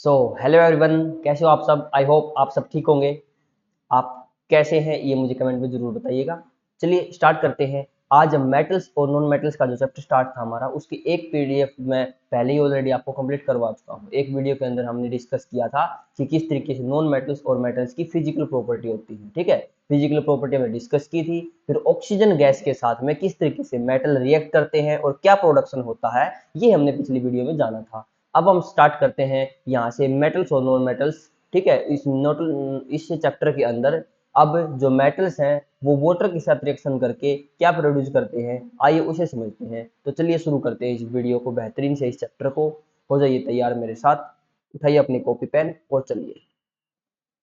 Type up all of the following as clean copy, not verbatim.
So hello everyone, कैसे हो आप सब। आई होप आप सब ठीक होंगे। आप कैसे हैं ये मुझे कमेंट में जरूर बताइएगा। चलिए स्टार्ट करते हैं। आज हम मेटल्स और नॉन मेटल्स का जो चैप्टर स्टार्ट था हमारा, उसकी एक पीडीएफ मैं पहले ही ऑलरेडी आपको कंप्लीट करवा चुका हूँ। एक वीडियो के अंदर हमने डिस्कस किया था कि किस तरीके से नॉन मेटल्स और मेटल्स की फिजिकल प्रॉपर्टी होती है। ठीक है, फिजिकल प्रॉपर्टी हमने डिस्कस की थी। फिर ऑक्सीजन गैस के साथ में किस तरीके से मेटल रिएक्ट करते हैं और क्या प्रोडक्शन होता है, ये हमने पिछली वीडियो में जाना था। अब हम स्टार्ट करते हैं यहाँ से मेटल्स और नॉन मेटल्स। ठीक है, इस चैप्टर के अंदर अब जो मेटल्स हैं वो वाटर के साथ रिएक्शन करके क्या प्रोड्यूस करते हैं, आइए उसे समझते हैं। तो चलिए शुरू करते हैं इस वीडियो को बेहतरीन से, इस चैप्टर को। हो जाइए तैयार मेरे साथ, उठाइए अपनी कॉपी पेन और चलिए।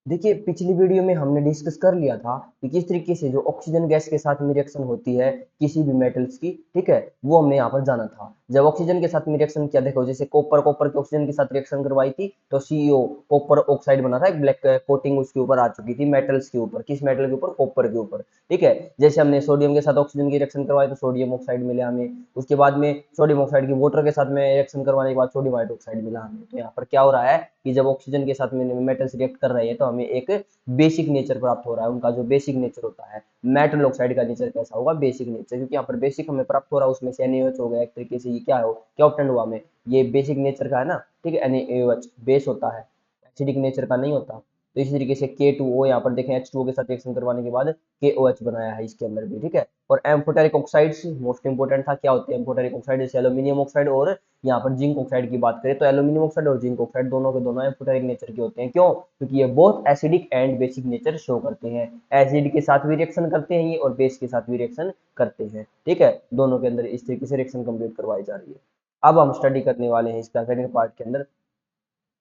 देखिए, पिछली वीडियो में हमने डिस्कस कर लिया था कि किस तरीके से जो ऑक्सीजन गैस के साथ में रिएक्शन होती है किसी भी मेटल्स की। ठीक है, वो हमने यहाँ पर जाना था। जब ऑक्सीजन के साथ में रिएक्शन किया, देखो जैसे कॉपर के ऑक्सीजन के साथ रिएक्शन करवाई थी तो सीओ कॉपर ऑक्साइड बना था, एक ब्लैक कोटिंग उसके ऊपर आ चुकी थी मेटल्स के ऊपर। किस मेटल के ऊपर? कॉपर के ऊपर। ठीक है, जैसे हमने सोडियम के साथ ऑक्सीजन की रिएक्शन करवाई तो सोडियम ऑक्साइड मिला हमें। उसके बाद में सोडियम ऑक्साइड की वाटर के साथ में रिएक्शन करवाने के बाद सोडियम हाइड्रोक्साइड मिला हमें। तो यहाँ पर क्या हो रहा है कि जब ऑक्सीजन के साथ में मेटल्स रिएक्ट कर रहे हैं तो हमें एक बेसिक नेचर प्राप्त हो रहा है। उनका जो बेसिक नेचर होता है, मेटल ऑक्साइड का नेचर कैसा होगा? Basic nature. क्योंकि यहाँ पर बेसिक हमें प्राप्त हो रहा है, उसमें से NaOH हो गया एक तरीके से। ये क्या हो, क्या ऑप्टेंड हुआ हमें? ये बेसिक नेचर का है ना। ठीक है, NaOH बेस होता है, एसिडिक नेचर का नहीं होता। तो इसी तरीके से K2O, यहाँ पर देखें H2O के साथ रिएक्शन करवाने के बाद KOH बनाया है इसके अंदर भी। ठीक है, और एम्फोटेरिक ऑक्साइड्स मोस्ट इंपोर्टेंट था। क्या होते हैं एम्फोटेरिक ऑक्साइड? जैसे एल्यूमिनियम ऑक्साइड और यहाँ पर जिंक ऑक्साइड की बात करें तो एल्यूमिनियम ऑक्साइड और जिंक ऑक्साइड दोनों के दोनों एम्फोटेरिक नेचर के होते हैं। क्यों? क्योंकि ये बहुत acidic and basic nature show करते हैं। एसिड के साथ भी रिएक्शन करते हैं ये और बेस के साथ भी रिएक्शन करते हैं। ठीक है, दोनों के अंदर इस तरीके से रिएक्शन कंप्लीट करवाई जा रही है। अब हम स्टडी करने वाले हैं इसका सेकंड पार्ट के अंदर।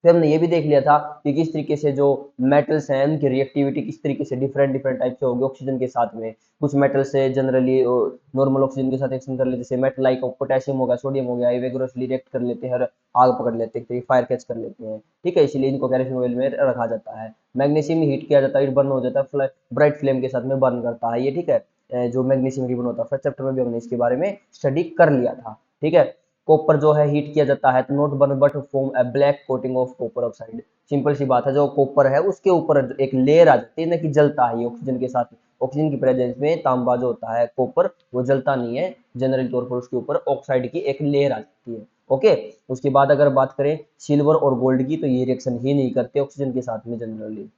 फिर हमने ये भी देख लिया था कि किस तरीके से जो मेटल्स हैं उनकी रिएक्टिविटी किस तरीके से डिफरेंट डिफरेंट टाइप से होगी ऑक्सीजन के साथ में। कुछ मेटल्स से जनरली नॉर्मल ऑक्सीजन के साथ रिएक्शन कर लेते हैं, जैसे मेटल लाइक पोटेशियम हो गया, सोडियम हो गया, ये वेगोरसली रिएक्ट कर लेते हैं और आग पकड़ लेते हैं, फायर कैच कर लेते हैं। ठीक है, इसीलिए इनको कैरोसिन ऑयल में रखा जाता है। मैग्नीशियम हीट किया जाता है, बर्न हो जाता है, ब्राइट फ्लेम के साथ में बर्न करता है ये। ठीक है, जो मैग्नीशियम रिबन होता है, फर्स्ट चैप्टर में भी हमने इसके बारे में स्टडी कर लिया था। ठीक है, कॉपर जो है हीट किया जाता है तो not burn but form a black coating of copper oxide. Simple सी बात है, जो कॉपर है उसके ऊपर एक लेयर आ जाती है ना, कि जलता है ये ऑक्सीजन के साथ। ऑक्सीजन की प्रेजेंस में तांबा जो होता है कॉपर, वो जलता नहीं है जनरल तौर पर, उसके ऊपर ऑक्साइड की एक लेयर आ जाती है। ओके, उसके बाद अगर बात करें सिल्वर और गोल्ड की तो ये रिएक्शन ही नहीं करते ऑक्सीजन के साथ में जनरली।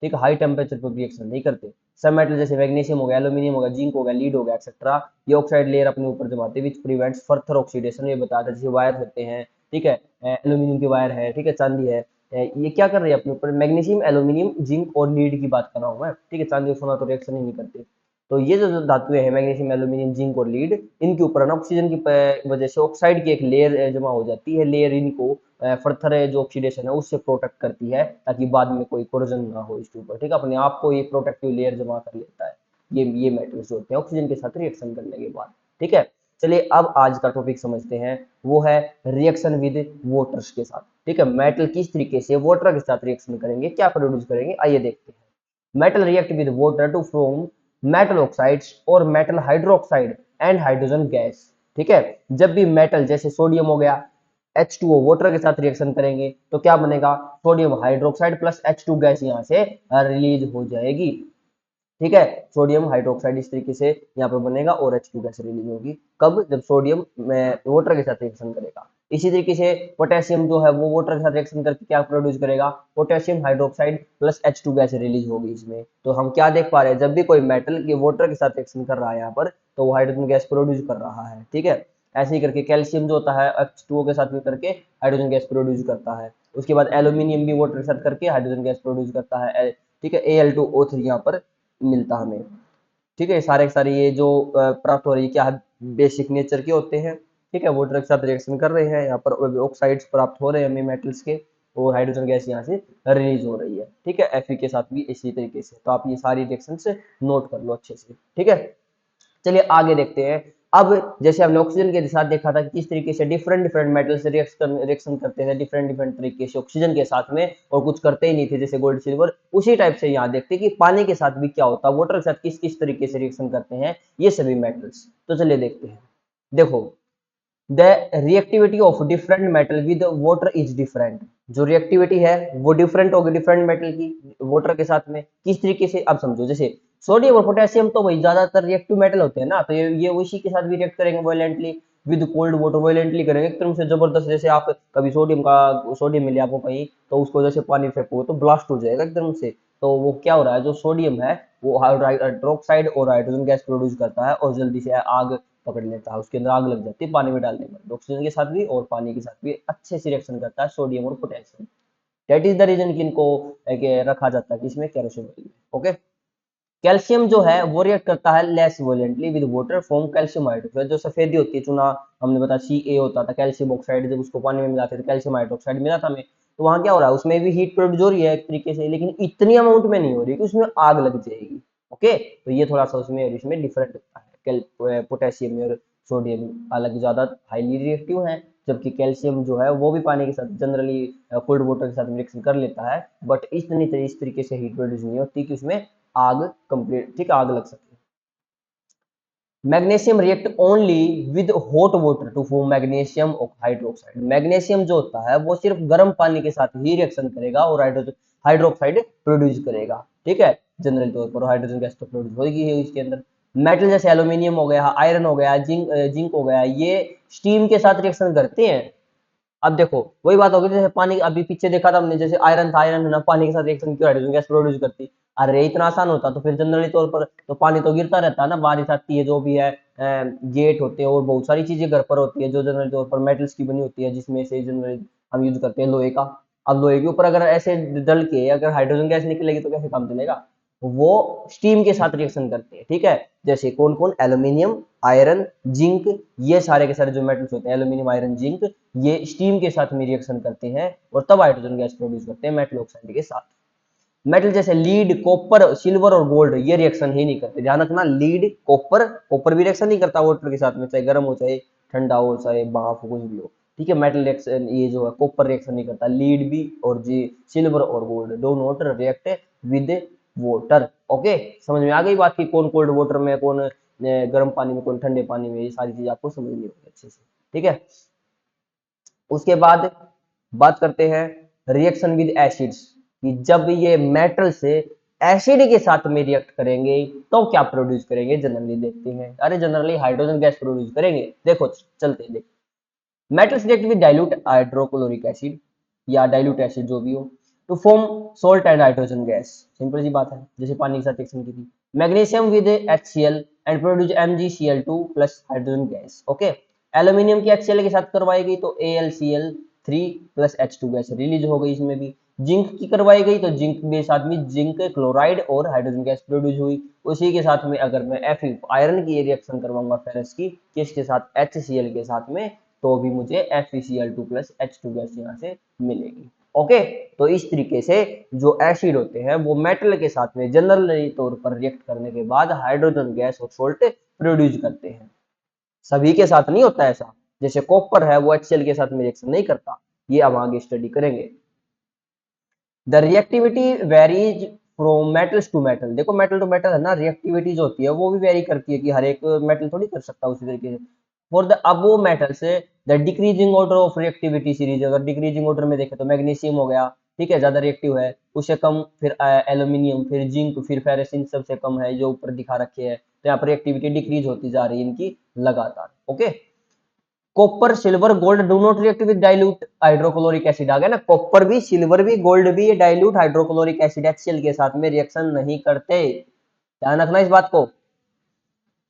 ठीक है, हाई टेम्परेचर पर रिएक्शन नहीं करते। सब मेटल जैसे मैग्नीशियम हो गया, एल्यूमिनियम हो गया, जिंक हो गया, लीड हो गया, एक्सेट्रा, ये ऑक्साइड लेयर अपने ऊपर जमाते विच प्रिवेंट्स फर्दर ऑक्सीडेशन। ये बताया था, जैसे वायर होते हैं। ठीक है, एल्यूमिनियम की वायर है, ठीक है, चांदी है, ये क्या कर रही है अपने ऊपर? मैग्नीशियम, एल्यूमिनियम, जिंक और लीड की बात कर रहा हूँ मैं। ठीक है, चांदी और सोना तो रिएक्शन ही नहीं करते। तो ये जो धातुएं हैं मैग्नीशियम, एल्यूमिनियम, जिंक और लीड, इनके ऊपर ना ऑक्सीजन की वजह से ऑक्साइड की एक लेयर जमा हो जाती है। लेयर इनको फर्दर जो ऑक्सीडेशन है उससे प्रोटेक्ट करती है, ताकि बाद में कोई कोरोजन ना हो इसके ऊपर। ठीक है, अपने आप को ये प्रोटेक्टिव लेयर जमा कर लेता है ये मेटल्स जो होते हैं ऑक्सीजन के साथ रिएक्शन करने के बाद। ठीक है, चलिए अब आज का टॉपिक समझते हैं, वो है रिएक्शन विद वाटर्स के साथ। ठीक है, मेटल किस तरीके से वाटर के साथ रिएक्शन करेंगे, क्या प्रोड्यूस करेंगे, आइए देखते हैं। Metal react with water to form metal oxides और metal hydroxide and hydrogen gas. ठीक है, जब भी मेटल जैसे सोडियम हो गया, H2O वाटर के साथ रिएक्शन करेंगे तो क्या बनेगा? Sodium hydroxide plus H2 gas यहाँ से रिलीज हो जाएगी। ठीक है, सोडियम हाइड्रोक्साइड इस तरीके से यहाँ पर बनेगा और H2 गैस रिलीज होगी। कब? जब सोडियम वाटर के साथ रिएक्शन करेगा। इसी तरीके से पोटेशियम जो है वो वाटर के साथ रिएक्शन करके क्या प्रोड्यूस करेगा? Potassium hydroxide plus H2 gas release होगी इसमें। तो हम क्या देख पा रहे हैं, जब भी कोई मेटल के वाटर के साथ रिएक्शन कर रहा है यहाँ पर तो वो हाइड्रोजन गैस प्रोड्यूस कर रहा है। ठीक है, ऐसे ही करके कैल्शियम जो होता है H2O के साथ में करके हाइड्रोजन गैस प्रोड्यूस करता है। उसके बाद एल्यूमिनियम भी वाटर के साथ करके हाइड्रोजन गैस प्रोड्यूस करता है। ठीक है, Al2O3 यहाँ पर मिलता हमें। ठीक है, सारे के सारे ये जो प्राप्त हो रही है क्या बेसिक नेचर के होते हैं। ठीक है, वाटर के साथ रिएक्शन कर रहे हैं, यहाँ पर ऑक्साइड्स प्राप्त हो रहे हैं हमें मेटल्स के, और हाइड्रोजन गैस यहाँ से रिलीज हो रही है। ठीक है, Fe के साथ भी इसी तरीके से। तो आप ये सारी रिएक्शन से नोट कर लो अच्छे से। ठीक है, चलिए आगे देखते हैं। अब जैसे हमने ऑक्सीजन के साथ देखा था कि किस तरीके से डिफरेंट डिफरेंट मेटल से रिएक्शन करते हैं डिफरेंट डिफरेंट तरीके से ऑक्सीजन के साथ में, और कुछ करते ही नहीं थे जैसे गोल्ड सिल्वर। उसी टाइप से यहाँ देखते हैं कि पानी के साथ भी क्या होता है, वाटर के साथ किस किस तरीके से रिएक्शन करते हैं ये सभी मेटल्स। तो चलिए देखते हैं। देखो, the reactivity of different metal with water is different. जो रिएक्टिविटी है वो डिफरेंट होगी डिफरेंट मेटल की वाटर के साथ में। किस तरीके से, अब समझो, जैसे सोडियम और पोटेशियम तो वही ज्यादातर रिएक्टिव मेटल होते हैं ना, तो ये उसी के साथ भी रिएक्ट करेंगे violently with cold water, violently करेंगे एकदम से जबरदस्त। जैसे आप कभी सोडियम मिले आपको कहीं, तो उसको जैसे पानी फेंको तो ब्लास्ट हो जाएगा एकदम से। तो वो क्या हो रहा है, जो सोडियम है वो हाइड्रोक्साइड और हाइड्रोजन गैस प्रोड्यूस करता है और जल्दी से आग पकड़ लेता है, उसके अंदर आग लग जाती है पानी में डालने पर। ऑक्सीजन के साथ भी और पानी के साथ भी अच्छे से रिएक्शन करता है सोडियम और potassium. That is the reason कि इनको रखा जाता है किसमें, केरोसिन ऑयल में। ओके। कैल्शियम जो है वो रिएक्ट करता है less violently with water form calcium hydroxide. जो सफेदी होती है चूना, हमने बताया सी होता था कैल्शियम ऑक्साइड, जब उसको पानी में मिलाते थे कैल्शियम हाइड्रोक्साइड मिला था हमें, तो वहां क्या हो रहा है, उसमें भी हीट प्रोड्यूस हो रही है एक तरीके से, लेकिन इतनी अमाउंट में नहीं हो रही कि उसमें आग लग जाएगी। ओके, तो ये थोड़ा सा उसमें इसमें डिफरेंट होता है। पोटेशियम और सोडियम हालांकि ज्यादा हाईली रिएक्टिव है, जबकि कैल्शियम जो है वो भी पानी के साथ जनरली कोल्ड वाटर के साथ रिएक्शन कर लेता है, बट इस तरीके से हीट प्रोड्यूस नहीं होती कि उसमें आग कंप्लीट, ठीक, आग लग सके। Magnesium react only with hot water to form magnesium hydroxide. Magnesium जो होता है वो सिर्फ गर्म पानी के साथ ही रिएक्शन करेगा और हाइड्रोक्साइड प्रोड्यूस करेगा, ठीक है, जनरल तौर पर हाइड्रोजन गैस तो प्रोड्यूस होगी ही इसके अंदर। मेटल जैसे एल्यूमिनियम हो गया, आयरन हो गया, जिंक हो गया, ये स्टीम के साथ रिएक्शन करते हैं। अब देखो वही बात होगी, जैसे पानी अभी पीछे देखा था हमने, जैसे आयरन था, आयरन है ना, पानी के साथ रिएक्शन क्यों हाइड्रोजन गैस प्रोड्यूस करती। अरे इतना आसान होता तो फिर जनरली तौर पर तो पानी तो गिरता रहता है ना, बारिश आती है जो भी है, गेट होते हैं और बहुत सारी चीजें घर पर होती है जो जनरली तौर पर मेटल्स की बनी होती है, जिसमें से जनरली हम यूज करते हैं लोहे का। अब लोहे के ऊपर अगर ऐसे डल के अगर हाइड्रोजन गैस निकलेगी तो कैसे काम चलेगा, वो स्टीम के साथ रिएक्शन करते हैं, ठीक है। जैसे कौन कौन, एल्यूमिनियम, आयरन, जिंक, ये सारे के सारे जो मेटल्स होते हैं एल्यूमिनियम आयरन जिंक, ये स्टीम के साथ में रिएक्शन करते हैं और तब हाइड्रोजन गैस प्रोड्यूस करते हैं मेटल ऑक्साइड के साथ। मेटल जैसे लीड, कॉपर, सिल्वर और गोल्ड ये रिएक्शन ही नहीं करते, ध्यान रखना। लीड, कॉपर, कॉपर भी रिएक्शन नहीं करता वाटर के साथ में, चाहे गर्म हो चाहे ठंडा हो चाहे भाप हो कुछ भी हो, ठीक है। मेटल रिएक्शन, ये जो है कॉपर रिएक्शन नहीं करता, लीड भी और जी सिल्वर और gold do not react with water. Okay, समझ में आ गई बात की कौन कोल्ड वाटर में, कौन गर्म पानी में, कौन ठंडे पानी में, ये सारी चीज आपको समझनी होगी अच्छे से, ठीक है। उसके बाद बात करते हैं रिएक्शन विद एसिड्स, कि जब ये मेटल से एसिड के साथ में रिएक्ट करेंगे तो क्या प्रोड्यूस करेंगे, जनरली देखते हैं। अरे जनरली हाइड्रोजन गैस प्रोड्यूस करेंगे, देखो चलते हैं देखो। Metals react with dilute hydrochloric acid या डाइल्यूट एसिड जो भी हो to form salt and hydrogen gas, simple सी बात है, जैसे पानी के साथ रिएक्शन की थी। Magnesium with HCl and produce MgCl2 plus hydrogen gas. Okay, aluminium की HCl के साथ करवाई गई तो AlCl3 plus H2 gas release हो गई इसमें भी। जिंक की करवाई गई तो जिंक के साथ में जिंक क्लोराइड और हाइड्रोजन गैस प्रोड्यूस हुई। उसी के साथ में अगर मैं Fe आयरन की रिएक्शन करवाऊंगा फेरस की किसके साथ, HCl के साथ में, तो भी मुझे FeCl2 प्लस H2 गैस यहाँ से मिलेगी। ओके, तो इस तरीके से जो एसिड होते हैं वो मेटल के साथ में जनरली तौर पर रिएक्ट करने के बाद हाइड्रोजन गैस और सोल्ट प्रोड्यूस करते हैं। सभी के साथ नहीं होता ऐसा, जैसे कॉपर है वो HCl के साथ में रिएक्शन नहीं करता, ये हम आगे स्टडी करेंगे। The reactivity varies from metals to metal. देखो मेटल टू मेटल है ना, रिएक्टिविटी जो होती है वो भी वेरी करती है, कि हर एक मेटल थोड़ी कर सकता है उसी तरीके से। फॉर द अबो मेटल से the decreasing order of reactivity series, अगर डिक्रीजिंग ऑर्डर में देखें तो मैग्नीशियम हो गया, ठीक है, ज्यादा रिएक्टिव है, उससे कम फिर एल्यूमिनियम, फिर जिंक, फिर फेरस, इन सबसे कम है जो ऊपर दिखा रखे हैं, तो यहाँ पर रिएक्टिविटी डिक्रीज होती जा रही है इनकी लगातार। Okay, copper, silver, gold do not react with dilute hydrochloric acid, आ गया ना, कॉपर भी, सिल्वर भी, गोल्ड भी, ये डाइल्यूट हाइड्रोक्लोरिक एसिड HCl के साथ में रिएक्शन नहीं करते, ध्यान रखना इस बात को।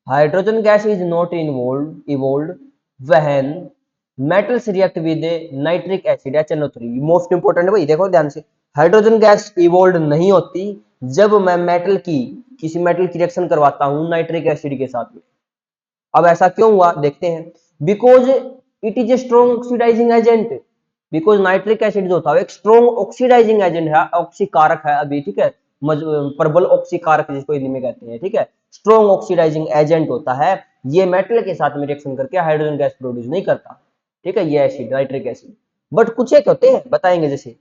Hydrogen gas is not evolve when metals react with nitric acid HNO3, most important है भाई, देखो ध्यान से। हाइड्रोजन गैस इवोल्व नहीं होती जब मैं मेटल की, किसी मेटल की रिएक्शन करवाता हूं नाइट्रिक एसिड के साथ में। अब ऐसा क्यों हुआ देखते हैं। Because it is a strong oxidising agent, because nitric acid जो था एक स्ट्रॉन्ग ऑक्सीडाइजिंग एजेंट है, ऑक्सीकारक है अभी, ठीक है, प्रबल ऑक्सीकारक जिसको हिंदी में कहते हैं, ठीक है, स्ट्रॉन्ग ऑक्सीडाइजिंग एजेंट होता है। ये मेटल के साथ में रिएक्शन करके हाइड्रोजन गैस प्रोड्यूस नहीं करता, ठीक है, ये एसिड नाइट्रिक एसिड। बट कुछ एक होते हैं बताएंगे, जैसे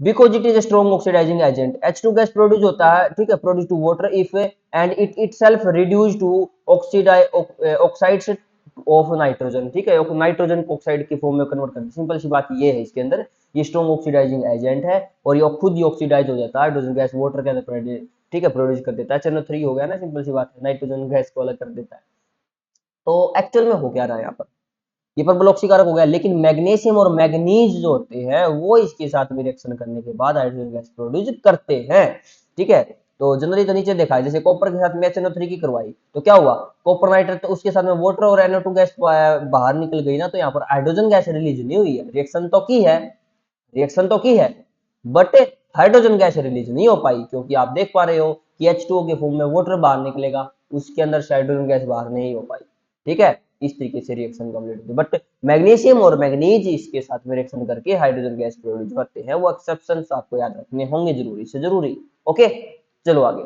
because it is a strong oxidising agent, H2 gas produce होता है, ठीक है, produce to water if and it itself reduce to oxides of nitrogen, ठीक है, नाइट्रोजन ऑक्साइड की फॉर्म में कन्वर्ट करते हैं। सिंपल सी बात ये है इसके अंदर, ये स्ट्रॉन्ग ऑक्सीडाइजिंग एजेंट है और ये खुद ही ऑक्सीडाइज हो जाता है हाइड्रोजन गैस वाटर के अंदर, ठीक है, प्रोड्यूस कर देता है। NO3 हो गया ना, सिंपल सी बात है, नाइट्रोजन गैस को अलग कर देता है। तो एक्चुअल में हो क्या रहा है यहाँ पर, ये परबल ऑक्सीकारक हो गया, लेकिन मैग्नीशियम और मैग्नीज जो होते हैं वो इसके साथ में रिएक्शन करने के बाद हाइड्रोजन गैस प्रोड्यूस करते हैं, ठीक है। तो जनरली तो नीचे देखा है, जैसे कॉपर के साथ में HNO3 की करवाई तो क्या हुआ, कॉपर नाइट्रेट, तो उसके साथ में वाटर और NO2 गैस बाहर निकल गई ना, तो यहाँ पर हाइड्रोजन गैस रिलीज नहीं हुई है, रिएक्शन तो की है, रिएक्शन तो की है, बट हाइड्रोजन गैस रिलीज नहीं हो पाई, क्योंकि आप देख पा रहे हो कि H2O के फॉर्म में वाटर बाहर निकलेगा, उसके अंदर से हाइड्रोजन गैस बाहर नहीं हो पाई, ठीक है। इस तरीके से रिएक्शन कंप्लीट होती है, बट मैग्नीशियम और मैग्नीज इसके साथ में रिएक्शन करके हाइड्रोजन गैस प्रोड्यूस करते हैं, वो एक्सेप्शंस आपको याद रखने होंगे जरूरी से जरूरी। ओके, चलो आगे।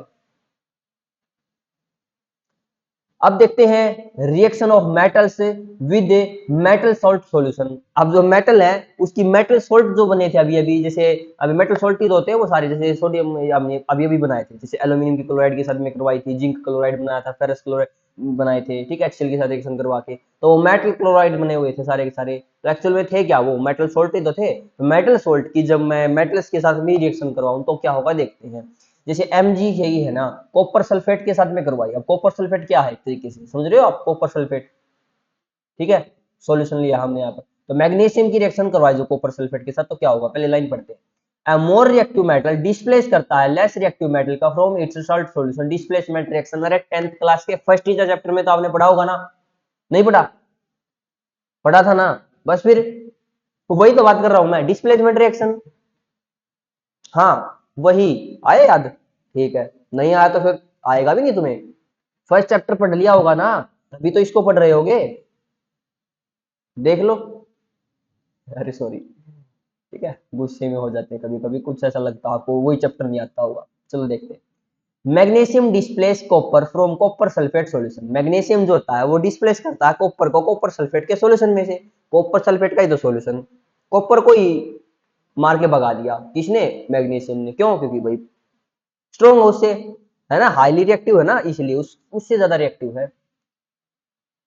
अब देखते हैं reaction of metals with metal salt solution. अब जो मेटल है उसकी मेटल सॉल्ट जो बने थे अभी अभी, जैसे अभी मेटल सॉल्ट ही तो होते हैं वो सारे, जैसे सोडियम हमने अभी अभी बनाए थे, जैसे एल्यूमिनियम की क्लोराइड के साथ में करवाई थी, जिंक क्लोराइड बनाया था, फेरस क्लोराइड बनाए थे, ठीक है, HCl के साथ रिएक्शन करवा के, तो वो मेटल क्लोराइड बने हुए थे सारे के सारे। तो एक्चुअल में थे क्या, वो मेटल सॉल्ट ही तो थे। तो मेटल सॉल्ट की जब मैं मेटल्स के साथ में रिएक्शन करवाऊं तो क्या होगा देखते हैं। जैसे Mg है ना, कॉपर सल्फेट के साथ में करवाई। अब कॉपर सल्फेट क्या है, एक तरीके से समझ रहे हो आप, कॉपर सल्फेट, ठीक है, सॉल्यूशन लिया हमने यहाँ पर। तो मैग्नीशियम की रिएक्शन करवाई जो कॉपर सल्फेट के साथ, तो क्या होगा, पहले लाइन पढ़ते हैं। A more reactive metal displace करता है लेस रिएक्टिव मेटल का from its salt solution. Displacement reaction, अरे 10th क्लास के फर्स्ट टीचर चैप्टर में तो आपने पढ़ा होगा ना, नहीं पढ़ा, पढ़ा था ना, बस फिर तो वही तो बात कर रहा हूं मैं, डिस्प्लेसमेंट रिएक्शन, हाँ वही, आए याद, ठीक है, नहीं आया तो फिर आएगा भी नहीं तुम्हें, फर्स्ट चैप्टर पढ़ लिया होगा ना, तभी तो इसको पढ़ रहे होगे, देख लो। अरे सॉरी, ठीक है, गुस्से में हो जाते हैं कभी कभी, कुछ ऐसा लगता है आपको वही चैप्टर नहीं आता होगा। चलो देखते हैं। Magnesium displace copper from copper sulphate solution. Magnesium जो होता है वो डिस्प्लेस करता है कॉपर को कॉपर सल्फेट के सॉल्यूशन में से। कॉपर सल्फेट का ही तो सॉल्यूशन, कॉपर को ही मार के भगा दिया किसने, मैग्नीशियम ने। क्यों, क्योंकि भाई स्ट्रॉन्ग है उससे, है ना, हाईली रिएक्टिव है ना, इसलिए उससे ज्यादा रिएक्टिव है।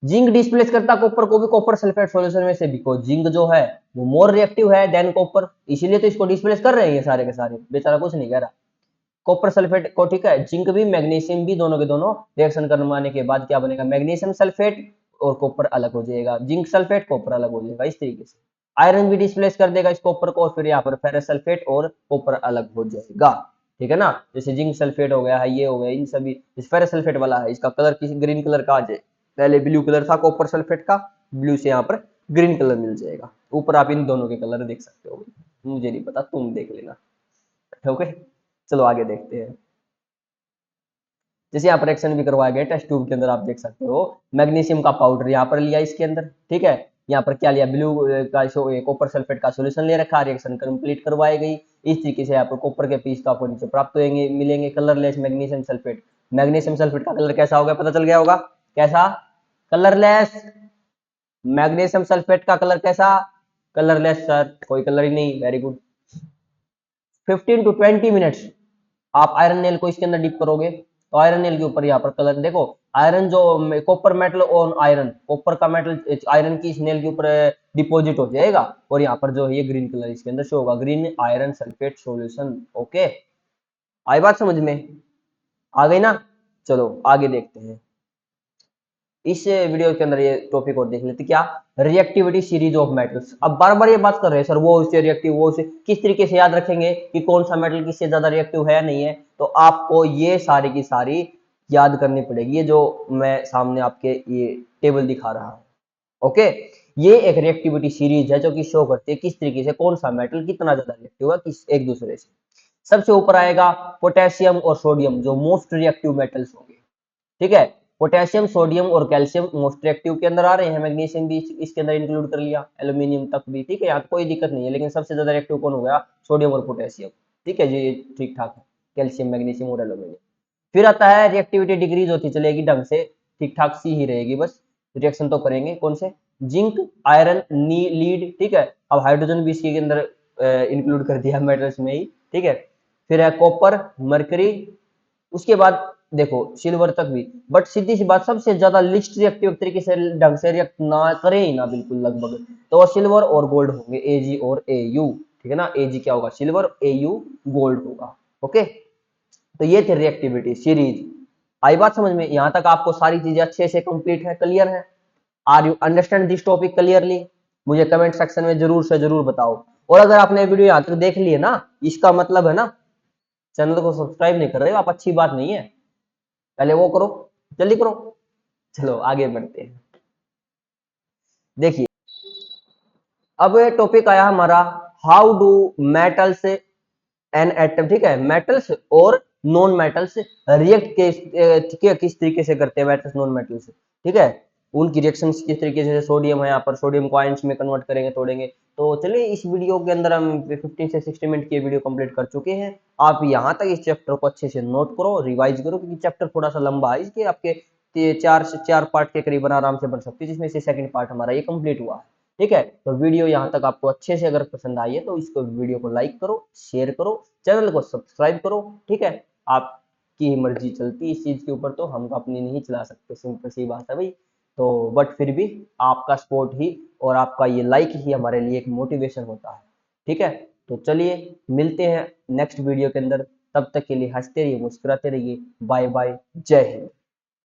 जिंक डिस्प्लेस करता कॉपर को भी कॉपर सल्फेट सॉल्यूशन में से, बिकॉज जिंक जो है वो मोर रिएक्टिव है देन कॉपर, इसीलिए तो इसको डिस्प्लेस कर रहे हैं ये सारे के सारे, बेचारा कुछ नहीं कह रहा। कॉपर सल्फेट को, ठीक है, जिंक भी मैग्नीशियम भी, दोनों के दोनों रिएक्शन करवाने के बाद क्या बनेगा, मैग्नीशियम सल्फेट और कॉपर अलग हो जाएगा, जिंक सल्फेट कॉपर अलग हो जाएगा, इस तरीके से। आयरन भी डिस्प्लेस कर देगा इस कॉपर को, और फिर यहाँ पर फेरस सल्फेट और कॉपर अलग हो जाएगा, ठीक है ना। जैसे जिंक सल्फेट हो गया है, ये हो गया, इन सभी, इस फेरस सल्फेट वाला है, इसका कलर किसी ग्रीन कलर का आ जाए, पहले ब्लू कलर था कॉपर सल्फेट का, ब्लू से यहाँ पर ग्रीन कलर मिल जाएगा। ऊपर आप इन दोनों के कलर देख सकते हो, मुझे नहीं पता, तुम देख लेना, ओके। चलो आगे देखते हैं। जैसे यहाँ पर एक्शन भी करवाया गया टेस्ट ट्यूब के अंदर, आप देख सकते हो मैग्नीशियम का पाउडर यहाँ पर लिया इसके अंदर, ठीक है, यहाँ पर क्या लिया, ब्लू का कॉपर सल्फेट का सॉल्यूशन ले रखा, रिएक्शन कंप्लीट करवाई गई। इस तरीके से यहाँ पर कॉपर के पीस तो आपको नीचे प्राप्त होंगे, मिलेंगे colourless magnesium sulphate. Magnesium sulphate का कलर कैसा होगा, पता चल गया होगा, कैसा, कलरलेस। मैग्नीशियम सल्फेट का कलर कैसा, कलरलेस सर, कोई कलर ही नहीं, वेरी गुड। 15 to 20 मिनट्स आप आयरन नेल को इसके अंदर डिप करोगे तो आयरन नेल के ऊपर यहाँ पर कलर देखो, आयरन जो copper metal on iron, copper का मेटल आयरन की इस नेल के ऊपर डिपॉजिट हो जाएगा, और यहाँ पर जो है ये ग्रीन कलर इसके अंदर शो होगा, green iron sulphate solution. Okay, आई बात समझ में, आ गई ना। चलो आगे देखते हैं। इस वीडियो के अंदर ये टॉपिक और देख लेते क्या, रिएक्टिविटी सीरीज ऑफ मेटल्स। अब बार बार ये बात कर रहे हैं सर, वो उससे रिएक्टिव, वो उससे, किस तरीके से याद रखेंगे कि कौन सा मेटल किससे ज्यादा रिएक्टिव है या नहीं है, तो आपको ये सारी की सारी याद करनी पड़ेगी, ये जो मैं सामने आपके ये टेबल दिखा रहा हूँ। ओके, ये एक रिएक्टिविटी सीरीज है जो कि शो करती है किस तरीके से कौन सा मेटल कितना ज्यादा रिएक्टिव है किस एक दूसरे से। सबसे ऊपर आएगा पोटेशियम और सोडियम, जो मोस्ट रिएक्टिव मेटल्स होंगे, ठीक है। पोटेशियम, सोडियम और कैल्शियम मोस्ट रिएक्टिव के अंदर आ रहे हैं, मैग्नीशियम भी इसके अंदर इंक्लूड कर लिया, एल्यूमिनियम तक भी, ठीक है, यहाँ कोई दिक्कत नहीं है, लेकिन सबसे ज्यादा रिएक्टिव कौन हो गया, सोडियम और पोटेशियम, ठीक है जी, ठीक ठाक है, कैल्शियम, मैग्नीशियम और एल्यूमिनियम। फिर आता है रिएक्टिविटी डिग्रीज होती चलेगी ढंग से, ठीक ठाक सी ही रहेगी, बस रिएक्शन तो करेंगे, कौन से, जिंक, आयरन, लीड, ठीक है। अब हाइड्रोजन भी इसके अंदर इंक्लूड कर दिया मेटल्स में ही, ठीक है। फिर है कॉपर, मरकरी, उसके बाद देखो सिल्वर तक भी, बट सीधी सी बात सबसे ज्यादा लिस्ट रिएक्टिव तरीके से ढंग से रिएक्ट ना करे ही ना बिल्कुल लगभग, तो सिल्वर और गोल्ड होंगे, एजी और एयू, ठीक है ना। एजी क्या होगा सिल्वर, एयू गोल्ड होगा। ओके, तो ये थे रिएक्टिविटी सीरीज। आई बात समझ में, यहां तक आपको सारी चीजें अच्छे से कंप्लीट है, क्लियर है? Are you understand this topic clearly? मुझे कमेंट सेक्शन में जरूर से जरूर बताओ। और अगर आपने वीडियो यहाँ तक देख ली है ना, इसका मतलब है ना चैनल को सब्सक्राइब नहीं कर रहे हो आप, अच्छी बात नहीं है, पहले वो करो, जल्दी करो। चलो आगे बढ़ते हैं। देखिए अब टॉपिक आया हमारा, how do metals an atom, ठीक है, मेटल्स और नॉन मेटल्स रिएक्ट के किस तरीके से करते हैं, मेटल्स नॉन मेटल्स, ठीक है, उनकी रिएक्शन किस तरीके से, सोडियम है यहाँ पर, सोडियम को आयंस में कन्वर्ट करेंगे, तोड़ेंगे। तो चलिए इस वीडियो के अंदर हम 15 से 60 मिनट की वीडियो कंप्लीट कर चुके हैं। आप यहाँ तक इस चैप्टर को अच्छे से नोट करो, रिवाइज करो, क्योंकि चैप्टर थोड़ा सा लंबा है, इसके आपके 4 पार्ट के करीबन आराम से बन सकती है, जिसमें से सेकंड पार्ट हमारा ये कंप्लीट हुआ है। ठीक है, तो वीडियो यहाँ तक आपको अच्छे से अगर पसंद आई है तो इसको वीडियो को लाइक करो, शेयर करो, चैनल को सब्सक्राइब करो। ठीक है, आपकी मर्जी चलती है इस चीज के ऊपर, तो हम अपनी नहीं चला सकते, सिंपल सी बात है भाई। तो बट फिर भी आपका सपोर्ट ही और आपका ये लाइक ही हमारे लिए एक मोटिवेशन होता है। ठीक है, तो चलिए मिलते हैं नेक्स्ट वीडियो के अंदर, तब तक के लिए हंसते रहिए, मुस्कुराते रहिए, बाय बाय, जय हिंद।